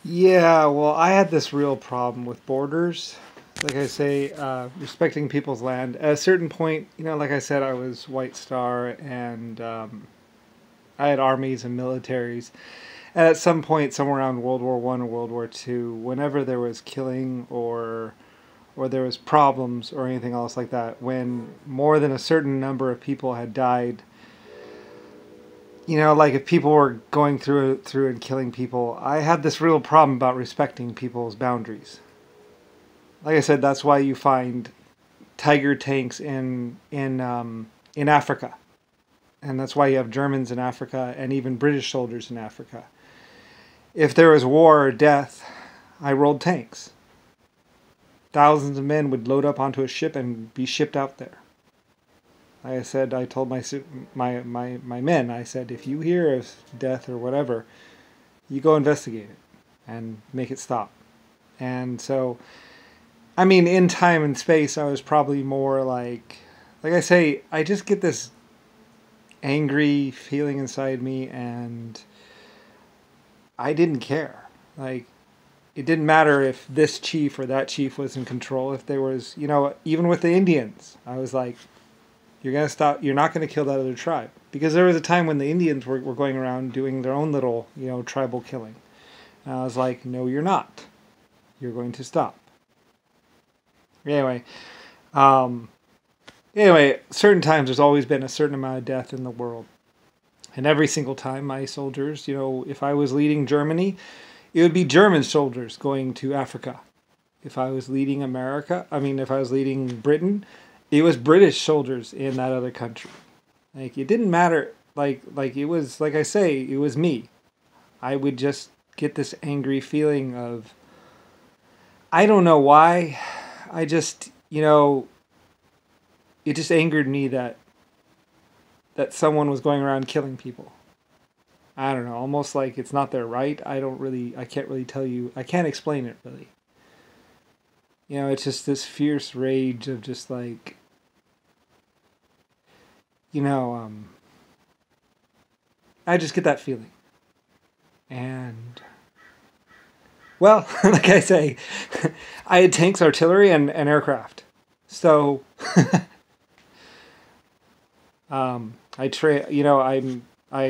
Yeah, well, I had this real problem with borders. Like I say, respecting people's land. At a certain point, like I said, I was White Star and I had armies and militaries. And at some point, somewhere around World War One or World War Two, whenever there was killing or there was problems or anything else like that, when more than a certain number of people had died, like if people were going through and killing people, I had this real problem about respecting people's boundaries. Like I said, that's why you find Tiger tanks in Africa, and that's why you have Germans in Africa and even British soldiers in Africa. If there was war or death, I rolled tanks. Thousands of men would load up onto a ship and be shipped out there. Like I said, I told my men, I said, if you hear of death or whatever, you go investigate it and make it stop. And so, I mean, in time and space, I was probably more like I say, I just get this angry feeling inside me, and I didn't care. Like, it didn't matter if this chief or that chief was in control. If there was, even with the Indians, I was like, you're going to stop, you're not going to kill that other tribe. Because there was a time when the Indians were going around doing their own little, tribal killing. And I was like, no, you're not. You're going to stop. Anyway, um, certain times there's always been a certain amount of death in the world. And every single time my soldiers, if I was leading Germany, it would be German soldiers going to Africa. If I was leading if I was leading Britain, it was British soldiers in that other country. Like, it didn't matter. Like it was, like I say, it was me. I would just get this angry feeling of, I don't know why. I just, it just angered me that someone was going around killing people. I don't know, almost like it's not their right. I can't really tell you, I can't explain it really. It's just this fierce rage of just like, I just get that feeling. And, well, like I say, I had tanks, artillery, and aircraft. So, I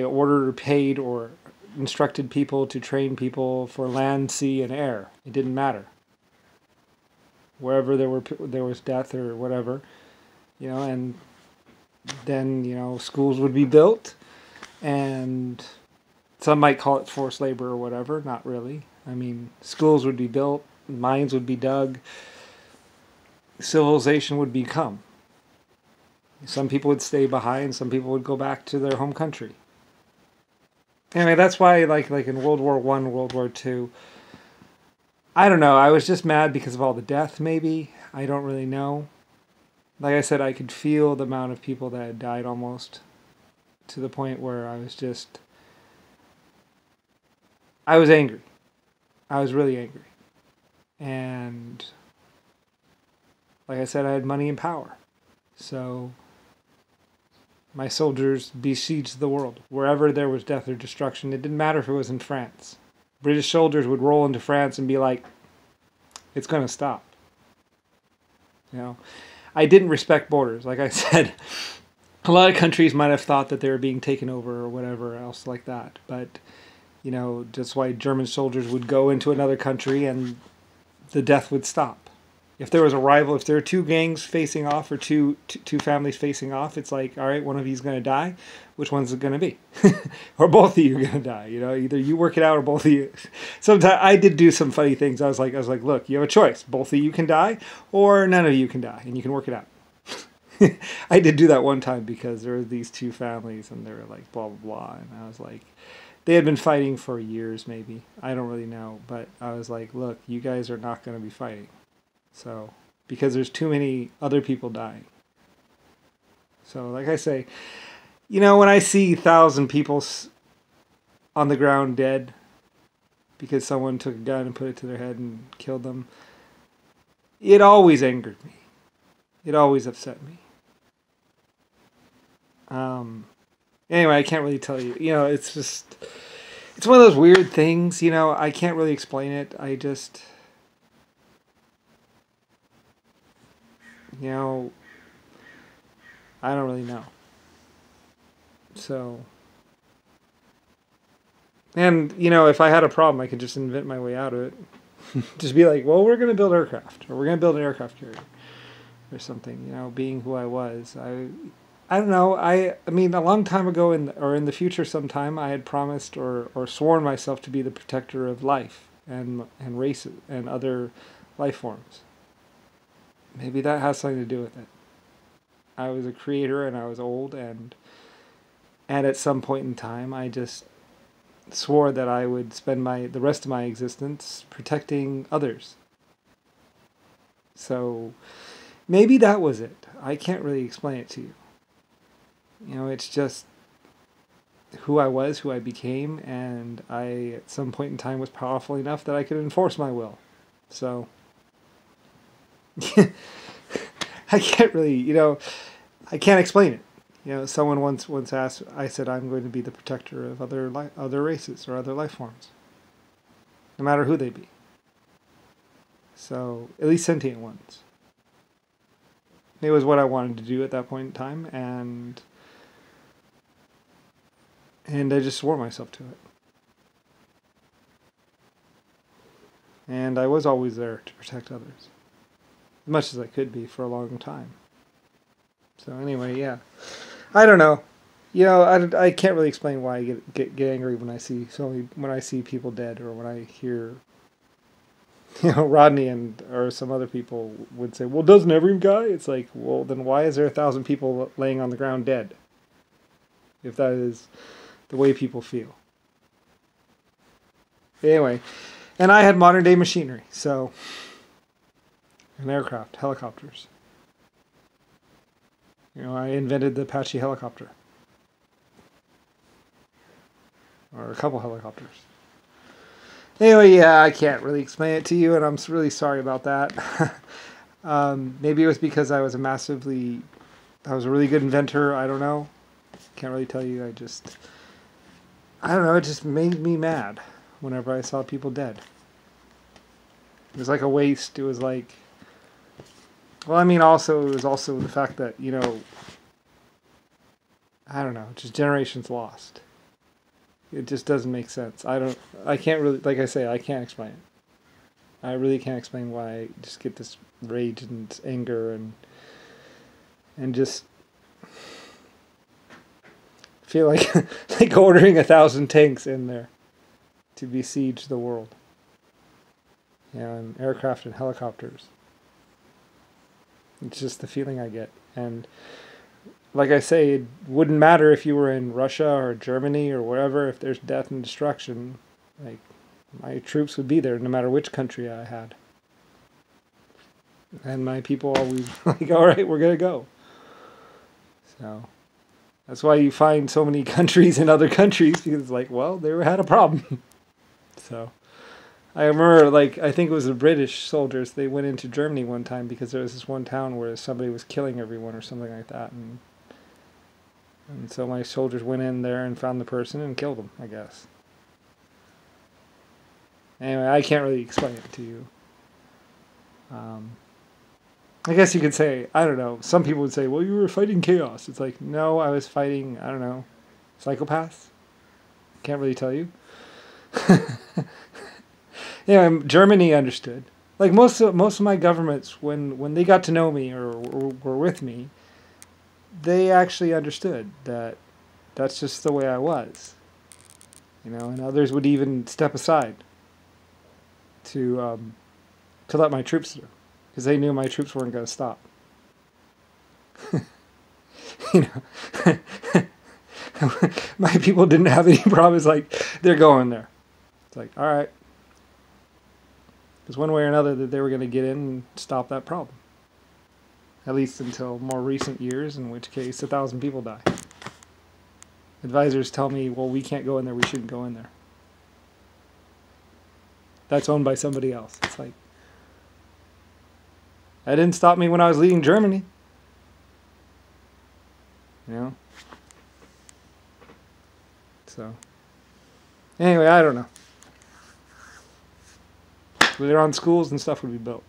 ordered or paid or instructed people to train people for land, sea, and air. It didn't matter. Wherever there was death or whatever, and then schools would be built, and some might call it forced labor or whatever. Not really. I mean, schools would be built, mines would be dug, civilization would become. Some people would stay behind, some people would go back to their home country. Anyway, that's why, like in World War One, World War Two, I don't know. I was just mad because of all the death. Maybe I don't really know. Like I said, I could feel the amount of people that had died almost to the point where I was angry. I was really angry, and like I said, I had money and power, so my soldiers besieged the world. Wherever there was death or destruction, it didn't matter if it was in France. British soldiers would roll into France and be like, it's going to stop. I didn't respect borders. Like I said, a lot of countries might have thought that they were being taken over or whatever else like that. But, that's why German soldiers would go into another country and the death would stop. If there was a rival, if there were two gangs facing off or two families facing off, it's like, all right, one of you is going to die. Which one's it going to be? Or both of you are going to die. Either you work it out or both of you. Sometimes I did do some funny things. I was like, look, you have a choice. Both of you can die, or none of you can die, and you can work it out. I did do that one time because there were these two families, and they were like blah blah blah, and I was like, they had been fighting for years, maybe. I don't really know, but I was like, look, you guys are not going to be fighting. So, because there's too many other people dying. So, like I say, when I see 1,000 people on the ground dead because someone took a gun and put it to their head and killed them, it always angered me. It always upset me. Anyway, I can't really tell you. It's it's one of those weird things, you know, I can't really explain it. I just, you know, I don't really know. So, and, you know, if I had a problem, I could just invent my way out of it. Just be like, well, we're going to build aircraft, or we're going to build an aircraft carrier, or something, you know, being who I was. I don't know. I mean, a long time ago, in the future sometime, I had promised or sworn myself to be the protector of life and races and other life forms. Maybe that has something to do with it. I was a creator and I was old, and at some point in time, I just swore that I would spend the rest of my existence protecting others. So maybe that was it. I can't really explain it to you. You know, it's just who I was, who I became, and I, at some point in time, was powerful enough that I could enforce my will. So, I can't really, you know, I can't explain it. You know, someone once asked, I said, I'm going to be the protector of other races or other life forms, no matter who they be. So, at least sentient ones. It was what I wanted to do at that point in time, and I just swore myself to it. And I was always there to protect others, as much as I could be for a long time. So anyway, yeah, I don't know. You know, I can't really explain why I get angry when I see people dead, or when I hear, you know, Rodney or some other people would say, well, doesn't every guy? It's like, well, then why is there 1,000 people laying on the ground dead? If that is the way people feel. Anyway, and I had modern day machinery, so, and aircraft, helicopters. You know, I invented the Apache helicopter. Or a couple helicopters. Anyway, yeah, I can't really explain it to you, and I'm really sorry about that. Maybe it was because I was a really good inventor, I don't know. Can't really tell you, I don't know, it just made me mad whenever I saw people dead. It was like a waste. It was like, well, I mean, also, it was also the fact that, you know, I don't know, just generations lost. It just doesn't make sense. I can't really, like I say, I can't explain it. I really can't explain why I just get this rage and anger and just feel like like ordering 1,000 tanks in there to besiege the world. You know, and aircraft and helicopters. It's just the feeling I get. And like I say, it wouldn't matter if you were in Russia or Germany or wherever. If there's death and destruction, like, my troops would be there no matter which country I had. And my people always like, all right, we're going to go. So that's why you find so many countries in other countries, because it's like, well, they had a problem. So I remember, like, I think it was the British soldiers, they went into Germany one time because there was this one town where somebody was killing everyone or something like that. And so my soldiers went in there and found the person and killed him, I guess. Anyway, I can't really explain it to you. I guess you could say, I don't know, some people would say, well, you were fighting chaos. It's like, no, I was fighting, I don't know, psychopaths? Can't really tell you. Yeah, Germany understood. Like most of my governments, when they got to know me or were with me, they actually understood that that's just the way I was. You know, and others would even step aside to let my troops through, because they knew my troops weren't going to stop. You know, my people didn't have any problems. Like, they're going there. It's like, all right. Because one way or another that they were going to get in and stop that problem. At least until more recent years, in which case 1,000 people die. Advisors tell me, well, we can't go in there, we shouldn't go in there. That's owned by somebody else. It's like, that didn't stop me when I was leading Germany. You know? So, Anyway, I don't know. Later on, schools and stuff would be built.